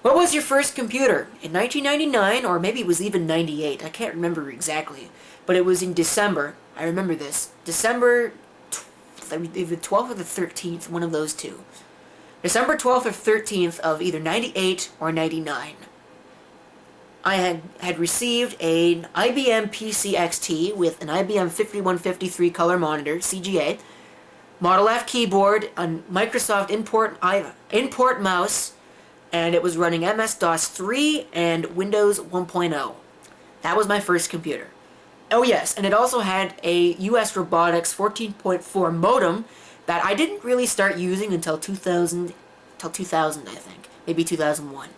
What was your first computer? In 1999, or maybe it was even 98. I can't remember exactly. But it was in December. I remember this. December, the 12th or the 13th, one of those two. December 12th or 13th of either 98 or 99. I had received an IBM PC XT with an IBM 5153 color monitor, CGA, Model F keyboard, a Microsoft import mouse, and it was running MS-DOS 3 and Windows 1.0. That was my first computer. Oh yes, and it also had a US Robotics 14.4 modem that I didn't really start using until 2000, I think. Maybe 2001.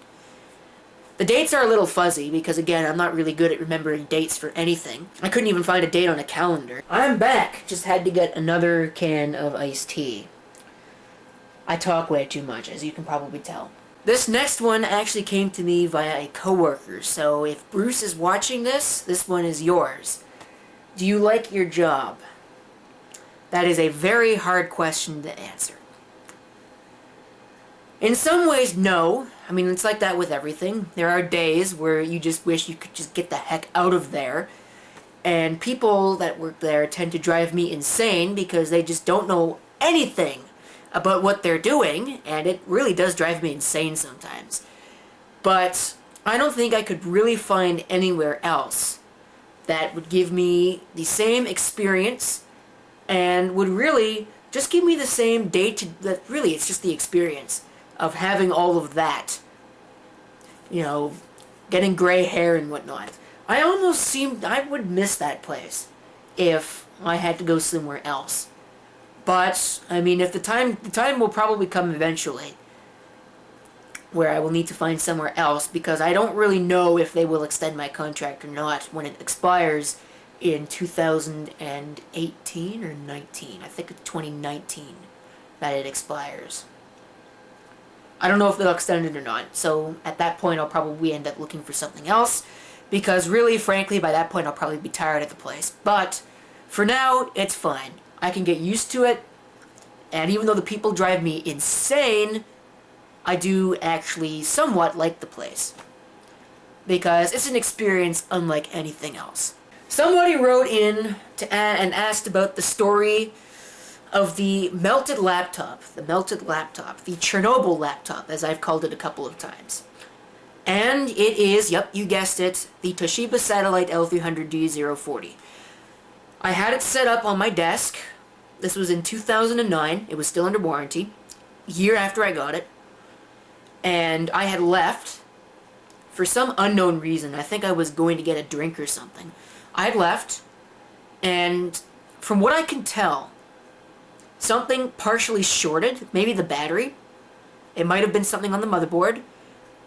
The dates are a little fuzzy because, again, I'm not really good at remembering dates for anything. I couldn't even find a date on a calendar. I'm back. Just had to get another can of iced tea. I talk way too much, as you can probably tell. This next one actually came to me via a coworker, so if Bruce is watching this one is yours. Do you like your job? That is a very hard question to answer. In some ways, no. I mean, it's like that with everything. There are days where you just wish you could just get the heck out of there. And people that work there tend to drive me insane because they just don't know anything about what they're doing, and it really does drive me insane sometimes. But I don't think I could really find anywhere else that would give me the same experience and would really just give me the same that really it's just the experience of having all of that. You know, getting gray hair and whatnot. I would miss that place if I had to go somewhere else. But, I mean, if the time will probably come eventually where I will need to find somewhere else, because I don't really know if they will extend my contract or not when it expires in 2018 or 19. I think it's 2019 that it expires. I don't know if they'll extend it or not, so at that point I'll probably end up looking for something else, because really, frankly, by that point I'll probably be tired of the place. But for now, it's fine. I can get used to it, and even though the people drive me insane, I do actually somewhat like the place, because it's an experience unlike anything else. Somebody wrote in and asked about the story of the melted laptop, the Chernobyl laptop, as I've called it a couple of times. And it is, yep, you guessed it, the Toshiba Satellite L300D040. I had it set up on my desk. This was in 2009. It was still under warranty, a year after I got it. And I had left for some unknown reason. I think I was going to get a drink or something. I had left, and from what I can tell, something partially shorted, maybe the battery. It might have been something on the motherboard,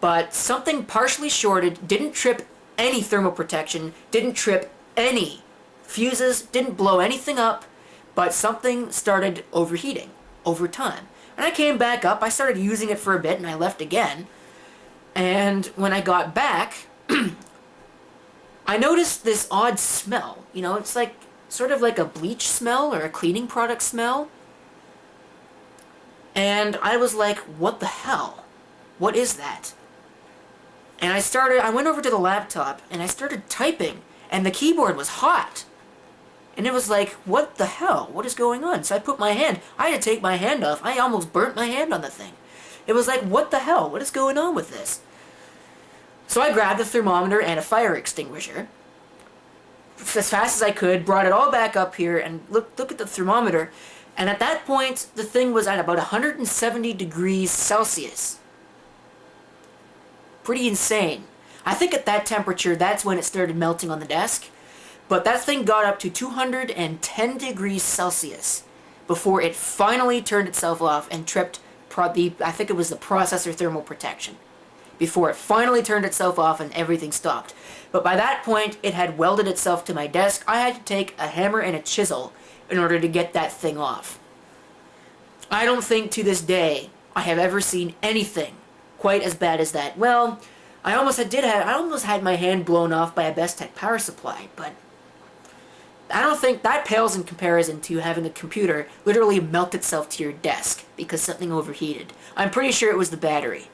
but something partially shorted, didn't trip any thermal protection, didn't trip any fuses, didn't blow anything up, but something started overheating over time. And I came back up, I started using it for a bit, and I left again. And when I got back, I noticed this odd smell. You know, it's like sort of like a bleach smell or a cleaning product smell. And I was like, what the hell? What is that? And I went over to the laptop and I started typing, and the keyboard was hot. And it was like, what the hell? What is going on? So I had to take my hand off. I almost burnt my hand on the thing. It was like, what the hell? What is going on with this? So I grabbed a thermometer and a fire extinguisher as fast as I could, brought it all back up here, and look at the thermometer. And at that point, the thing was at about 170 degrees Celsius. Pretty insane. I think at that temperature, that's when it started melting on the desk. But that thing got up to 210 degrees Celsius before it finally turned itself off and tripped I think it was the processor thermal protection. Before it finally turned itself off and everything stopped. But by that point, it had welded itself to my desk. I had to take a hammer and a chisel in order to get that thing off. I don't think to this day I have ever seen anything quite as bad as that. Well, I almost had my hand blown off by a Bestech power supply, but I don't think that pales in comparison to having a computer literally melt itself to your desk because something overheated. I'm pretty sure it was the battery.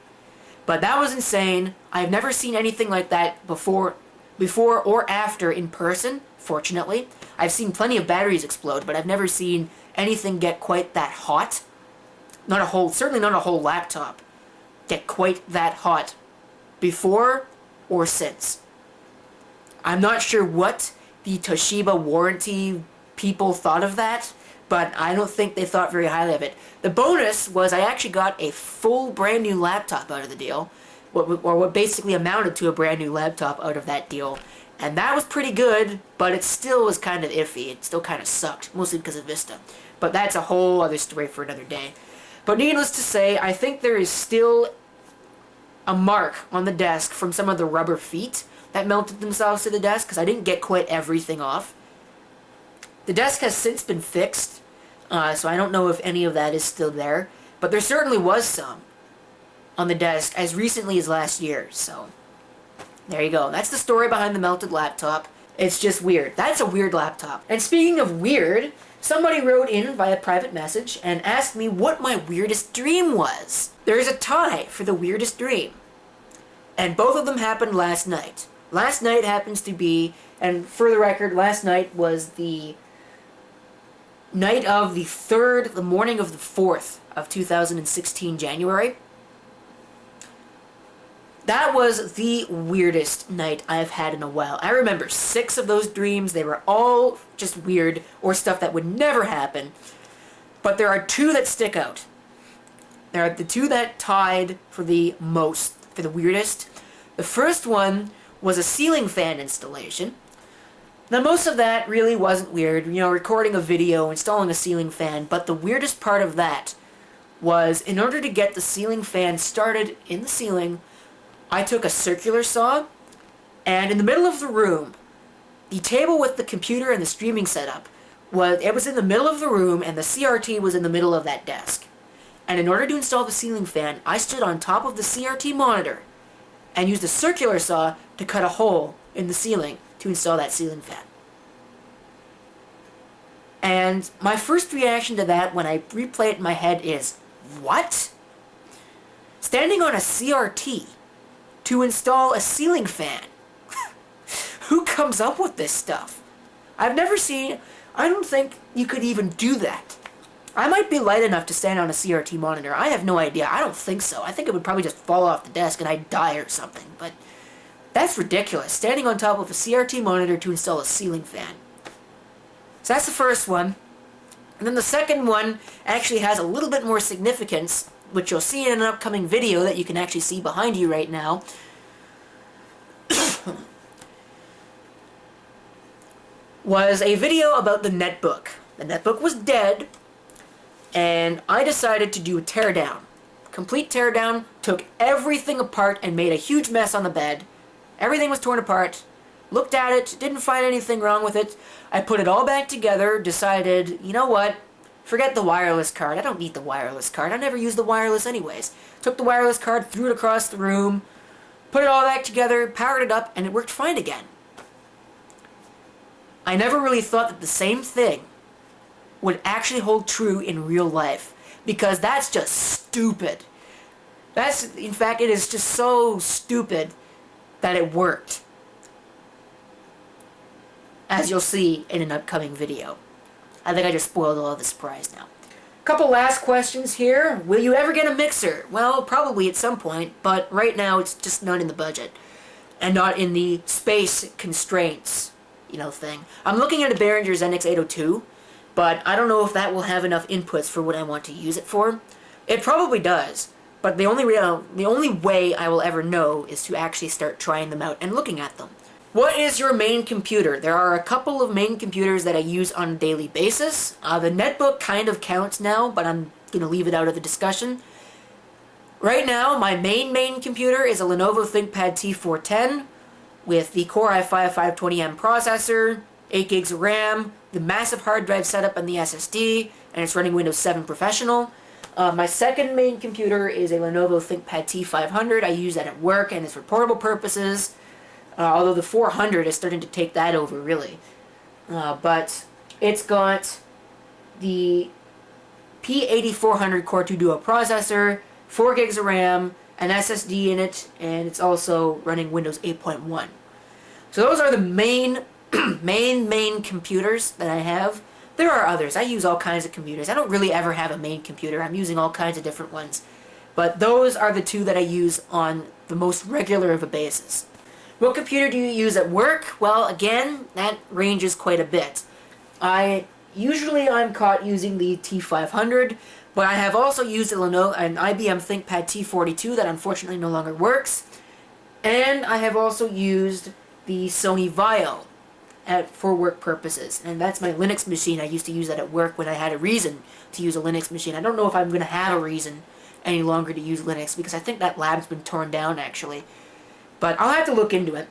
But that was insane. I've never seen anything like that before or after in person, fortunately. I've seen plenty of batteries explode, but I've never seen anything get quite that hot. Certainly not a whole laptop get quite that hot before or since. I'm not sure what the Toshiba warranty people thought of that, but I don't think they thought very highly of it. The bonus was I actually got a full brand new laptop out of the deal, what basically amounted to a brand new laptop out of that deal. And that was pretty good, but it still was kind of iffy. It still kind of sucked, mostly because of Vista. But that's a whole other story for another day. But needless to say, I think there is still a mark on the desk from some of the rubber feet that mounted themselves to the desk, because I didn't get quite everything off. The desk has since been fixed, so I don't know if any of that is still there. But there certainly was some on the desk as recently as last year, so there you go. That's the story behind the melted laptop. It's just weird. That's a weird laptop. And speaking of weird, somebody wrote in via private message and asked me what my weirdest dream was. There is a tie for the weirdest dream. And both of them happened last night. Last night happens to be, and for the record, last night was the night of the morning of the 4th of 2016, January. That was the weirdest night I've had in a while. I remember 6 of those dreams. They were all just weird or stuff that would never happen. But there are 2 that stick out. There are the 2 that tied for the most, for the weirdest. The first one was a ceiling fan installation. Now most of that really wasn't weird, recording a video, installing a ceiling fan, but the weirdest part of that was in order to get the ceiling fan started in the ceiling, I took a circular saw, and in the middle of the room, the table with the computer and the streaming setup, was in the middle of the room, and the CRT was in the middle of that desk. And in order to install the ceiling fan, I stood on top of the CRT monitor and used a circular saw to cut a hole in the ceiling to install that ceiling fan. And my first reaction to that when I replay it in my head is, what? Standing on a CRT to install a ceiling fan? Who comes up with this stuff? I don't think you could even do that. I might be light enough to stand on a CRT monitor. I have no idea. I don't think so. I think it would probably just fall off the desk and I'd die or something. But that's ridiculous. Standing on top of a CRT monitor to install a ceiling fan. So that's the first one. And then the second one actually has a little bit more significance, which you'll see in an upcoming video that you can actually see behind you right now. Was a video about the netbook. The netbook was dead, and I decided to do a teardown. Complete teardown, took everything apart and made a huge mess on the bed. Everything was torn apart. Looked at it, didn't find anything wrong with it. I put it all back together, decided, you know what? Forget the wireless card. I don't need the wireless card. I never use the wireless anyways. Took the wireless card, threw it across the room, put it all back together, powered it up, and it worked fine again. I never really thought that the same thing would actually hold true in real life, because that's just stupid. In fact, it is just so stupid that it worked, as you'll see in an upcoming video. I think I just spoiled all of the surprise now. Couple last questions here. Will you ever get a mixer? Well, probably at some point, but right now it's just not in the budget. And not in the space constraints, thing. I'm looking at a Behringer NX802, but I don't know if that will have enough inputs for what I want to use it for. It probably does, but the only way I will ever know is to actually start trying them out and looking at them. What is your main computer? There are a couple of main computers that I use on a daily basis. The netbook kind of counts now, but I'm going to leave it out of the discussion. Right now, my main computer is a Lenovo ThinkPad T410 with the Core i5 520M processor, 8 gigs of RAM, the massive hard drive setup and the SSD, and it's running Windows 7 Professional. My second main computer is a Lenovo ThinkPad T500. I use that at work and it's for portable purposes. Although the 400 is starting to take that over, really. But it's got the P8400 Core 2 Duo processor, 4 gigs of RAM, an SSD in it, and it's also running Windows 8.1. So those are the main, main computers that I have. There are others. I use all kinds of computers. I don't really ever have a main computer. I'm using all kinds of different ones. But those are the two that I use on the most regular of a basis. What computer do you use at work? Well, again, that ranges quite a bit. I'm caught using the T500, but I have also used an IBM ThinkPad T42 that unfortunately no longer works. And I have also used the Sony Vaio for work purposes. And that's my Linux machine. I used to use that at work when I had a reason to use a Linux machine. I don't know if I'm going to have a reason any longer to use Linux, because I think that lab's been torn down actually. But I'll have to look into it.